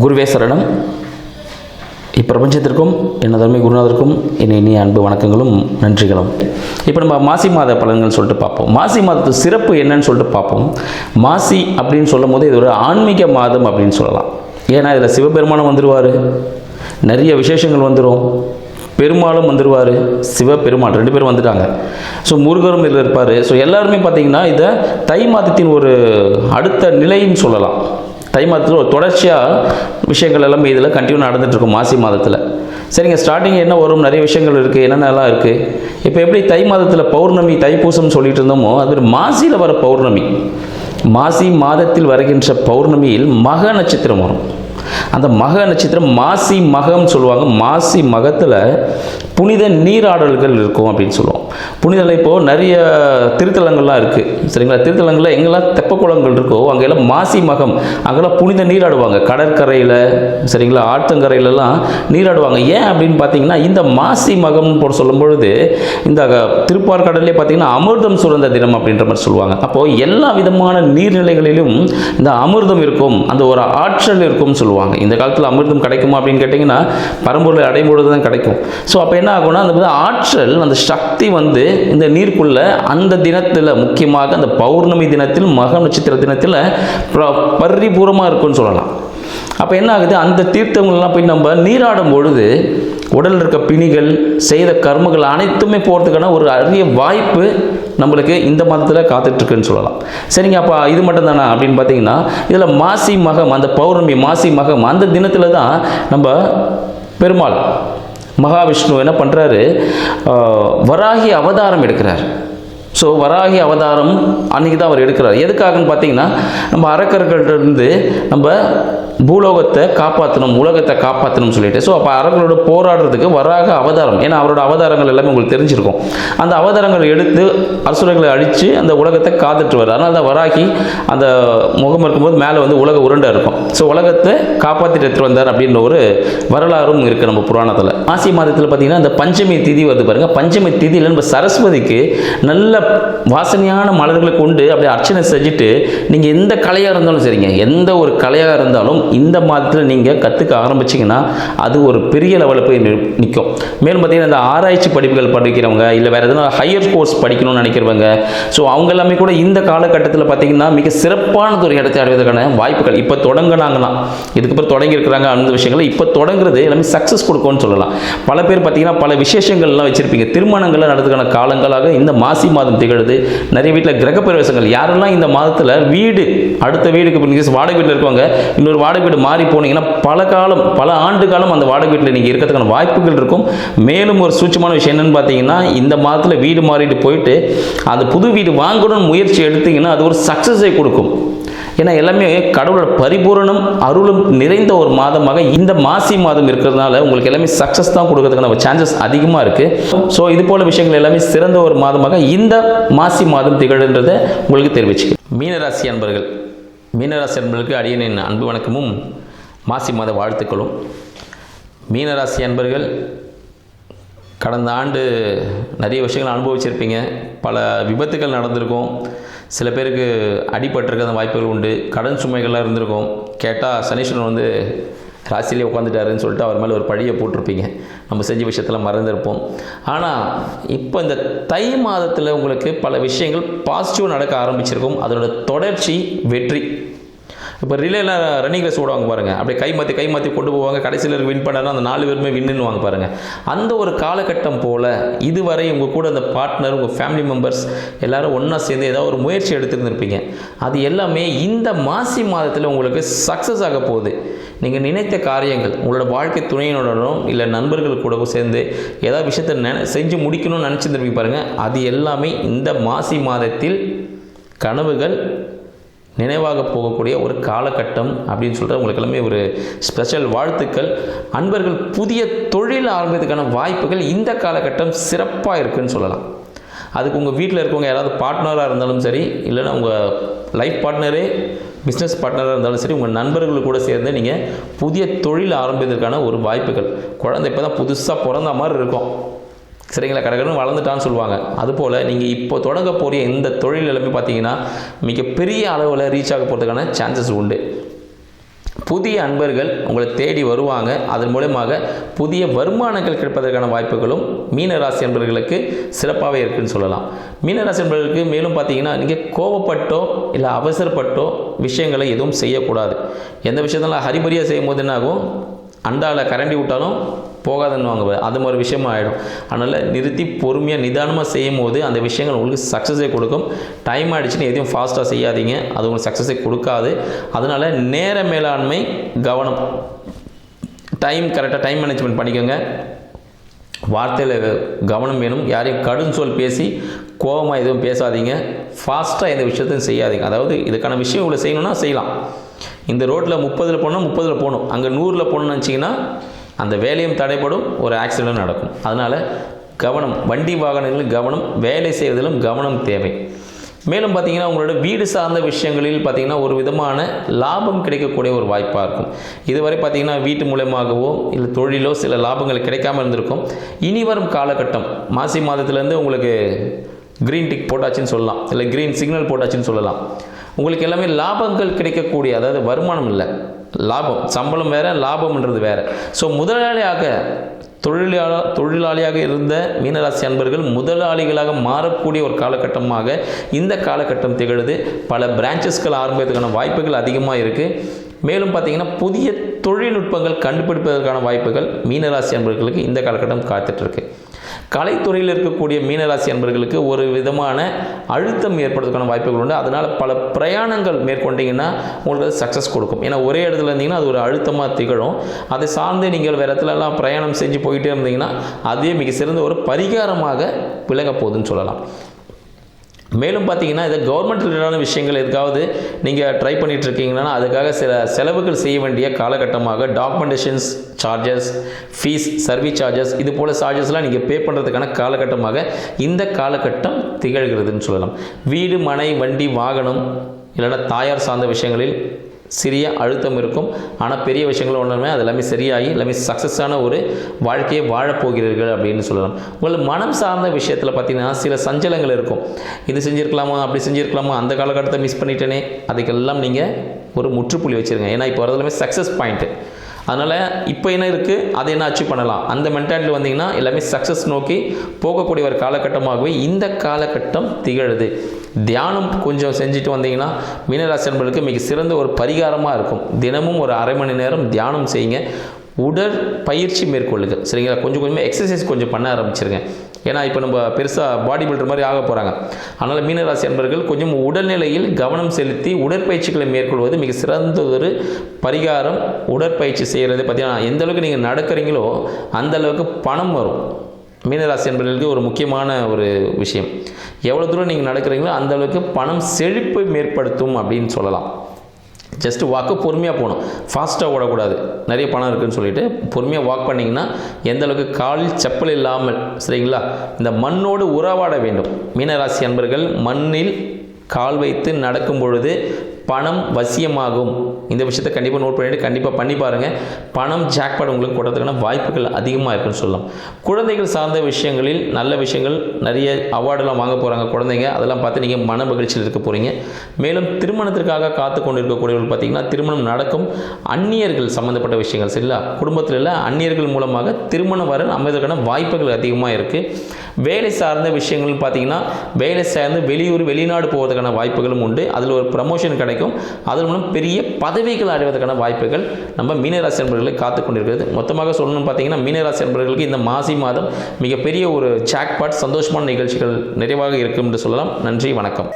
குருவே சரணம். இப்பிரபஞ்சத்திற்கும் எனதருமை குருநாதருக்கும் என் இனிய அன்பு வணக்கங்களும் நன்றிகளும். இப்போ நம்ம மாசி மாத பலன்கள் சொல்லிட்டு பார்ப்போம். மாசி மாதத்து சிறப்பு என்னன்னு சொல்லிட்டு பார்ப்போம். மாசி அப்படின்னு சொல்லும் போது இது ஒரு ஆன்மீக மாதம் அப்படின்னு சொல்லலாம். ஏன்னா இதில் சிவபெருமானும் வந்துடுவார், நிறைய விசேஷங்கள் வந்துடும், பெருமாளும் வந்துடுவார், சிவபெருமாள் 2 பேரும் வந்துட்டாங்க. ஸோ முருகரும் இதில் இருப்பார். ஸோ எல்லாருமே பார்த்திங்கன்னா இதை தை மாதத்தின் ஒரு அடுத்த நிலைன்னு சொல்லலாம். தை மாதத்தில் ஒரு தொடர்ச்சியாக விஷயங்கள் எல்லாமே இதில் கண்டினியூ நடந்துகிட்ருக்கும் மாசி மாதத்தில். சரிங்க, ஸ்டார்டிங் என்ன வரும், நிறைய விஷயங்கள் இருக்குது, என்னென்னலாம் இருக்குது. இப்போ எப்படி தை மாதத்தில் பௌர்ணமி தைப்பூசம் சொல்லிட்டு இருந்தோமோ அது மாசியில் வர பௌர்ணமி, மாசி மாதத்தில் வருகின்ற பௌர்ணமியில் மக நட்சத்திரம் வரும். அந்த மக நட்சத்திரம் மாசி மகம் சொல்லுவாங்க. மாசி மகத்தில் புனித நீராடல்கள் இருக்கும் அப்படின்னு சொல்லுவோம். புனிதலை இப்போது நிறைய திருத்தலங்கள்லாம் இருக்குது. சரிங்களா, திருத்தலங்களில் எங்கெல்லாம் தெப்பக்குளங்கள் இருக்கோ அங்கெல்லாம் மாசி மகம், அங்கெல்லாம் புனித நீராடுவாங்க. கடற்கரையில், சரிங்களா, ஆற்றங்கரையிலலாம் நீராடுவாங்க. ஏன் அப்படின்னு பார்த்தீங்கன்னா இந்த மாசி மகம்னு போட சொல்லும் பொழுது இந்த திருப்பார்கடல்லே பார்த்தீங்கன்னா அமிர்தம் சுரந்த தினம் அப்படின்ற மாதிரி சொல்லுவாங்க. அப்போது எல்லா விதமான நீர்நிலைகளிலும் இந்த அமிர்தம் இருக்கும், அந்த ஒரு ஆற்றல் இருக்கும்னு சொல்லுவாங்க. இந்த காலத்தில் அமிர்தம் கிடைக்குமா அப்படின்னு கேட்டிங்கன்னா பரம்பொருளை அடையும் பொழுது தான் கிடைக்கும். ஸோ அப்போ என்ன ஆகும்னா அந்த ஆற்றல், அந்த சக்தி வந்து இந்த நீருக்குள்ள அந்த தினத்தில், முக்கியமாக அந்த பௌர்ணமி தினத்தில், மக நட்சத்திர தினத்தில் பரிபூர்ணமாக இருக்குன்னு சொல்லலாம். அப்போ என்ன ஆகுது, அந்த தீர்த்தங்கள்லாம் போய் நம்ம நீராடும் பொழுது உடலில் இருக்க பிணிகள், செய்த கர்மங்கள் அனைத்துமே போகிறதுக்கான ஒரு அரிய வாய்ப்பு நம்மளுக்கு இந்த மாதத்தில் காத்துட்ருக்குன்னு சொல்லலாம். சரிங்க, அப்போ இது மட்டும் தானே அப்படின்னு பார்த்தீங்கன்னா இதில் மாசி மகம், அந்த பௌர்ணமி மாசி மகம் அந்த தினத்தில் தான் நம்ம பெருமாள் மகாவிஷ்ணு என்ன பண்ணுறாரு, வராகி அவதாரம் எடுக்கிறார். ஸோ வராகி அவதாரம் அன்றைக்கி தான் அவர் எடுக்கிறார். எதுக்காகன்னு பார்த்தீங்கன்னா நம்ம அரக்கர்கள்லேருந்து நம்ம பூலோகத்தை காப்பாற்றணும், உலகத்தை காப்பாற்றணும்னு சொல்லிட்டு. ஸோ அப்போ அரக்கர்களோட போராடுறதுக்கு வராக அவதாரம், ஏன்னா அவரோட அவதாரங்கள் எல்லாமே உங்களுக்கு தெரிஞ்சிருக்கும். அந்த அவதாரங்களை எடுத்து அசுரர்களை அழித்து அந்த உலகத்தை காத்துட்டு வர்றார். அதனால தான் வராகி அந்த முகம் இருக்கும்போது மேலே வந்து உலக உருண்டை இருக்கும். ஸோ உலகத்தை காப்பாற்றிட்டு எடுத்துகிட்டு வந்தார் அப்படின்ற ஒரு வரலாறும் இருக்குது நம்ம புராணத்தில். மாசி மாதத்தில் பார்த்தீங்கன்னா இந்த பஞ்சமி திதி வருது பாருங்கள். பஞ்சமி திதியில் நம்ம சரஸ்வதிக்கு நல்ல வாசனையான மலர்களை கொண்டு அப்படியே அர்ச்சனை செஞ்சுட்டு நீங்கள் எந்த கலையாக இருந்தாலும் சரிங்க, எந்த ஒரு கலையாக இருந்தாலும் இந்த மாதத்தில் நீங்கள் கற்றுக்க ஆரம்பிச்சிங்கன்னா அது ஒரு பெரிய லெவலில் போய் நிற்கும். மேலும் பார்த்தீங்கன்னா இந்த ஆராய்ச்சி படிப்புகள் படிக்கிறவங்க, இல்லை வேறு எதுனா ஹையர் கோர்ஸ் படிக்கணும்னு நினைக்கிறவங்க, ஸோ அவங்க எல்லாமே கூட இந்த காலகட்டத்தில் பார்த்தீங்கன்னா மிக சிறப்பானது ஒரு இடத்தை அடைவதற்கான வாய்ப்புகள் இப்போ தொடங்கினாங்கன்னா, இதுக்கப்புறம் தொடங்கி இருக்கிறாங்க அந்த விஷயங்கள் இப்போ தொடங்குறது எல்லாமே சக்ஸஸ் கொடுக்கும்னு சொல்லலாம். பல பேர் பார்த்தீங்கன்னா பல விசேஷங்கள்லாம் வச்சுருப்பீங்க, திருமணங்கள்லாம் நடத்துக்கான காலங்களாக இந்த மாசி மாதம் திகழுது. நிறைய வீட்டில் கிரகப்பிரவேசங்கள், யாரெல்லாம் இந்த மாதத்தில் வீடு அடுத்த வீடுக்கு வாடகை வீட்டில் இருக்கவங்க இன்னொரு வாடகை வீடு மாறி போனீங்கன்னா பல காலம், பல ஆண்டு காலம் அந்த வாடகை வீட்டில் நீங்கள் இருக்கிறதுக்கான வாய்ப்புகள் இருக்கும். மேலும் ஒரு சூட்சமான விஷயம் என்னன்னு பார்த்தீங்கன்னா இந்த மாதத்தில் வீடு மாறிட்டு போயிட்டு அந்த புது வீடு வாங்கணும்னு முயற்சி எடுத்தீங்கன்னா அது ஒரு சக்ஸஸை கொடுக்கும். ஏன்னா எல்லாமே கடவுளோட பரிபூரணம் அருளும் நிறைந்த ஒரு மாதமாக இந்த மாசி மாதம் இருக்கிறதுனால உங்களுக்கு எல்லாமே சக்ஸஸ் தான் கொடுக்கறதுக்கான சான்சஸ் அதிகமாக இருக்குது. ஸோ இது போல விஷயங்கள் எல்லாமே சிறந்த ஒரு மாதமாக இந்த மாசி மாதம் திகழ்ன்றதை உங்களுக்கு தெரிவிச்சுக்க. மீனராசி அன்பர்கள், மீனராசி அன்பர்களுக்கு அடியனின் அன்பு வணக்கமும் மாசி மாத வாழ்த்துக்களும். மீனராசி அன்பர்கள் கடந்த ஆண்டு நிறைய விஷயங்கள் அனுபவிச்சிருப்பீங்க. பல விபத்துகள் நடந்திருக்கும், சில பேருக்கு அடிபட்டிருக்க அந்த வாய்ப்புகள் உண்டு, கடன் சுமைகள்லாம் இருந்திருக்கும். கேட்டால் சனீஸ்வரன் வந்து ராசியிலே உட்காந்துட்டாருன்னு சொல்லிட்டு அவர் மேலே ஒரு பழியை போட்டிருப்பீங்க, நம்ம செஞ்ச விஷயத்தில் மறந்துருப்போம். ஆனால் இப்போ இந்த தை மாதத்தில் உங்களுக்கு பல விஷயங்கள் பாசிட்டிவாக நடக்க ஆரம்பிச்சிருக்கும். அதோட தொடர்ச்சி வெற்றி. இப்போ ரிலேல ரன்னிங் ரேஸ் ஓடுவாங்க பாருங்கள், அப்படியே கை மாற்றி கொண்டு போவாங்க, கடைசியில் வின் பண்ணாலும் அந்த 4 பேருமே வின்னுவாங்க பாருங்கள். அந்த ஒரு காலகட்டம் போல் இதுவரை உங்கள் கூட அந்த பார்ட்னர், உங்கள் ஃபேமிலி மெம்பர்ஸ் எல்லோரும் ஒன்றா சேர்ந்து ஏதாவது ஒரு முயற்சி எடுத்துருந்துருப்பீங்க. அது எல்லாமே இந்த மாசி மாதத்தில் உங்களுக்கு சக்ஸஸ் ஆக போகுது. நீங்கள் நினைத்த காரியங்கள் உங்களோட வாழ்க்கை துணையினுடனும் இல்லை நண்பர்கள் கூடவும் சேர்ந்து ஏதாவது விஷயத்தை செஞ்சு முடிக்கணும்னு நினச்சிருந்துருப்பீங்க பாருங்கள். அது எல்லாமே இந்த மாசி மாதத்தில் கனவுகள் நினைவாக போகக்கூடிய ஒரு காலகட்டம் அப்படின்னு சொல்கிற உங்களுக்கு எல்லாமே ஒரு ஸ்பெஷல் வாழ்த்துக்கள். அன்பர்கள் புதிய தொழில் ஆரம்பிக்கிறதுக்கான வாய்ப்புகள் இந்த காலகட்டம் சிறப்பாக இருக்குதுன்னு சொல்லலாம். அதுக்கு உங்கள் வீட்டில் இருக்கவங்க யாராவது பார்ட்னராக இருந்தாலும் சரி, இல்லைன்னா உங்கள் லைஃப் பார்ட்னரே பிஸ்னஸ் பார்ட்னராக இருந்தாலும் சரி, உங்கள் நண்பர்கள் கூட சேர்ந்து நீங்கள் புதிய தொழில் ஆரம்பிக்கிறதுக்கான ஒரு வாய்ப்புகள். குழந்தை இப்போ தான் புதுசாக பிறந்த மாதிரி இருக்கும், சரிங்களா, கடற்கடன் வளர்ந்துட்டான்னு சொல்லுவாங்க. அதுபோல் நீங்கள் இப்போ தொடங்க போகிற இந்த தொழில் எல்லாமே பார்த்தீங்கன்னா மிகப்பெரிய அளவில் ரீச் ஆக போகிறதுக்கான சான்சஸ் உண்டு. புதிய அன்பர்கள் உங்களை தேடி வருவாங்க. அதன் மூலமாக புதிய வருமானங்கள் கிடைப்பதற்கான வாய்ப்புகளும் மீனராசி அன்பர்களுக்கு சிறப்பாகவே இருக்குன்னு சொல்லலாம். மீனராசி அன்பர்களுக்கு மேலும் பார்த்தீங்கன்னா, நீங்கள் கோபப்பட்டோ இல்லை அவசரப்பட்டோ விஷயங்களை எதுவும் செய்யக்கூடாது. எந்த விஷயத்தெல்லாம் ஹரிபரியாக செய்யும் போது என்ன ஆகும், அண்டாவில் கரண்டி விட்டாலும் போகாதுன்னு வாங்க, அது மாதிரி விஷயமா ஆகிடும். அதனால் நிறுத்தி பொறுமையாக நிதானமாக செய்யும் போது அந்த விஷயங்கள் உங்களுக்கு சக்ஸஸை கொடுக்கும். டைம் ஆகிடுச்சுன்னு எதையும் ஃபாஸ்ட்டாக செய்யாதீங்க, அது உங்களுக்கு சக்ஸஸை கொடுக்காது. அதனால் நேர மேலாண்மை, கவனம், கரெக்டாக டைம் மேனேஜ்மெண்ட் பண்ணிக்கோங்க. வார்த்தையில் கவனம் வேணும். யாரையும் கடும் சொல் பேசி கோபமாக எதுவும் பேசாதீங்க. ஃபாஸ்ட்டாக எந்த விஷயத்தையும் செய்யாதீங்க. அதாவது இதுக்கான விஷயம் இவ்வளோ செய்யணும்னா செய்யலாம். இந்த ரோட்டில் 30 போகணும், 30 போகணும், அங்கே 100 போகணும்னு நினச்சிங்கன்னா அந்த வேலையும் தடைப்படும், ஒரு ஆக்சிடென்ட் நடக்கும். அதனால் கவனம், வண்டி வாகனங்களில் கவனம், வேலை செய்வதிலும் கவனம் தேவை. மேலும் பார்த்திங்கன்னா, உங்களோட வீடு சார்ந்த விஷயங்களில் பார்த்திங்கன்னா ஒரு விதமான லாபம் கிடைக்கக்கூடிய ஒரு வாய்ப்பாக இருக்கும். இதுவரை பார்த்திங்கன்னா வீட்டு மூலமாகவோ இல்லை தொழிலோ சில லாபங்கள் கிடைக்காமல் இருந்திருக்கும். இனி வரும் காலகட்டம் மாசி மாதத்துலேருந்து உங்களுக்கு க்ரீன் டிக் போட்டாச்சுன்னு சொல்லலாம், இல்லை க்ரீன் சிக்னல் போட்டாச்சுன்னு சொல்லலாம். உங்களுக்கு எல்லாமே லாபங்கள் கிடைக்கக்கூடிய, அதாவது வருமானம் இல்லை, லாபம், சம்பளம் வேறு, லாபம்ன்றது வேறு. ஸோ தொழிலாளியாக இருந்த மீனராசி அன்பர்கள் முதலாளிகளாக மாறக்கூடிய ஒரு காலகட்டமாக இந்த காலகட்டம் திகழுது. பல பிரான்ச்சஸ்கள் ஆரம்பிப்பதற்கான வாய்ப்புகள் அதிகமாக இருக்குது. மேலும் பார்த்திங்கன்னா புதிய தொழில்நுட்பங்கள் கண்டுபிடிப்பதற்கான வாய்ப்புகள் மீனராசி அன்பர்களுக்கு இந்த காலகட்டம் காத்துட்ருக்கு. கலைத்துறையில் இருக்கக்கூடிய மீனராசி அன்பர்களுக்கு ஒரு விதமான அழுத்தம் ஏற்படுறதுக்கான வாய்ப்புகள் உண்டு. அதனால் பல பிரயாணங்கள் மேற்கொண்டீங்கன்னா உங்களுக்கு அது சக்ஸஸ் கொடுக்கும். ஏன்னா ஒரே இடத்துல இருந்தீங்கன்னா அது ஒரு அழுத்தமாக திகழும். அதை சார்ந்து நீங்கள் வேறு இடத்துலலாம் பிரயாணம் செஞ்சு போயிட்டே இருந்தீங்கன்னா அதே மிக சிறந்த ஒரு பரிகாரமாக விளங்க போகுதுன்னு சொல்லலாம். மேலும் பார்த்தீங்கன்னா, இது கவர்மெண்ட் ரிலேட்டடான விஷயங்கள் எதுக்காவது நீங்கள் ட்ரை பண்ணிகிட்டு இருக்கீங்கன்னா அதுக்காக சில செலவுகள் செய்ய வேண்டிய காலகட்டமாக documentations charges, fees, service charges, இது போல் சார்ஜஸ்லாம் நீங்கள் பே பண்ணுறதுக்கான காலகட்டமாக இந்த காலகட்டம் திகழ்கிறதுன்னு சொல்லலாம். வீடு, மனை, வண்டி, வாகனம் இல்லைன்னா தாயார் சார்ந்த விஷயங்களில் சிறிய அழுத்தம் இருக்கும். ஆனால் பெரிய விஷயங்கள் ஒன்றுமே அது எல்லாமே சரியாகி எல்லாமே சக்ஸஸான ஒரு வாழ்க்கையை வாழப்போகிறீர்கள் அப்படின்னு சொல்லலாம். உங்கள் மனம் சார்ந்த விஷயத்தில் பார்த்தீங்கன்னா சில சஞ்சலங்கள் இருக்கும். இது செஞ்சுருக்கலாமா, அப்படி செஞ்சுருக்கலாமா, அந்த காலகட்டத்தை மிஸ் பண்ணிட்டேனே, அதுக்கெல்லாம் நீங்கள் ஒரு முற்றுப்புள்ளி வச்சுருங்க. ஏன்னா இப்போ வரது எல்லாமே சக்ஸஸ் பாயிண்ட்டு. அதனால் இப்போ என்ன இருக்குது, அதை என்ன அச்சீவ் பண்ணலாம், அந்த மென்டாலிட்டி வந்தீங்கன்னா எல்லாமே சக்ஸஸ் நோக்கி போகக்கூடிய ஒரு காலகட்டமாகவே இந்த காலகட்டம் திகழுது. தியானம் கொஞ்சம் செஞ்சுட்டு வந்தீங்கன்னா மீனராசி அன்பர்களுக்கு மிக சிறந்த ஒரு பரிகாரமாக இருக்கும். தினமும் ஒரு அரை மணி நேரம் தியானம் செய்யுங்க. உடற்பயிற்சி மேற்கொள்ளுங்க, சரிங்களா? கொஞ்சம் கொஞ்சமாக எக்ஸசைஸ் கொஞ்சம் பண்ண ஆரம்பிச்சிருங்க. ஏன்னா இப்போ நம்ம பெருசாக பாடி பில்டர் மாதிரி ஆக போகிறாங்க. அதனால் மீனராசி அன்பர்கள் கொஞ்சம் உடல்நிலையில் கவனம் செலுத்தி உடற்பயிற்சிகளை மேற்கொள்வது மிக சிறந்த ஒரு பரிகாரம். உடற்பயிற்சி செய்கிறது பார்த்தீங்கன்னா எந்த அளவுக்கு நீங்கள் நடக்கிறீங்களோ அந்த அளவுக்கு பணம் வரும். மீனராசி அன்பர்களுக்கு ஒரு முக்கியமான ஒரு விஷயம், எவ்வளோ தூரம் நீங்கள் நடக்கிறீங்களோ அந்த அளவுக்கு பணம் செழிப்பை மேற்படுத்தும் அப்படின்னு சொல்லலாம். ஜஸ்ட்டு வாக்கு பொறுமையாக போகணும், ஃபாஸ்ட்டாக ஓடக்கூடாது. நிறைய பணம் இருக்குதுன்னு சொல்லிட்டு பொறுமையாக வாக் பண்ணிங்கன்னா எந்த அளவுக்கு காலில் செப்பல் இல்லாமல், சரிங்களா, இந்த மண்ணோடு உறவாட வேண்டும். மீனராசி அன்பர்கள் மண்ணில் கால் வைத்து நடக்கும் பொழுது பணம் வசியமாகும். இந்த விஷயத்தை கண்டிப்பாக நோட் பண்ணிவிட்டு கண்டிப்பாக பண்ணி பாருங்கள். பணம் ஜாக்பாட் உங்களுக்கு கொடுறதுக்கான வாய்ப்புகள் அதிகமாக இருக்குன்னு சொல்லலாம். குழந்தைகள் சார்ந்த விஷயங்களில் நல்ல விஷயங்கள், நிறைய அவார்டெல்லாம் வாங்க போகிறாங்க குழந்தைங்க, அதெல்லாம் பார்த்து நீங்கள் மன மகிழ்ச்சியில் இருக்க போகிறீங்க. மேலும் திருமணத்திற்காக காத்து கொண்டு இருக்கக்கூடியவர்கள் பார்த்திங்கன்னா திருமணம் நடக்கும். அந்நியர்கள் சம்மந்தப்பட்ட விஷயங்கள், சரிங்களா, குடும்பத்தில் இல்லை அந்நியர்கள் மூலமாக திருமணம் வர அமைவதற்கான வாய்ப்புகள் அதிகமாக இருக்குது. வேலை சார்ந்த விஷயங்கள் பார்த்திங்கன்னா வேலை சார்ந்து வெளியூர், வெளிநாடு போவதற்கான வாய்ப்புகளும் உண்டு. அதில் ஒரு ப்ரமோஷன் கிடைக்கும். அதன் மூலம் பெரிய பதவிகள் அடைவதற்கான வாய்ப்புகள் நம்ம மீனராசி அன்பர்களை காத்து கொண்டிருக்கிறது. மொத்தமாக சொல்லணும்னு பார்த்தீங்கன்னா மீனராசி அன்பர்களுக்கு இந்த மாசி மாதம் மிகப்பெரிய ஒரு ஜாக்பாட் சந்தோஷமான நிகழ்ச்சிகள் நிறைவாக இருக்கும் என்று சொல்லலாம். நன்றி, வணக்கம்.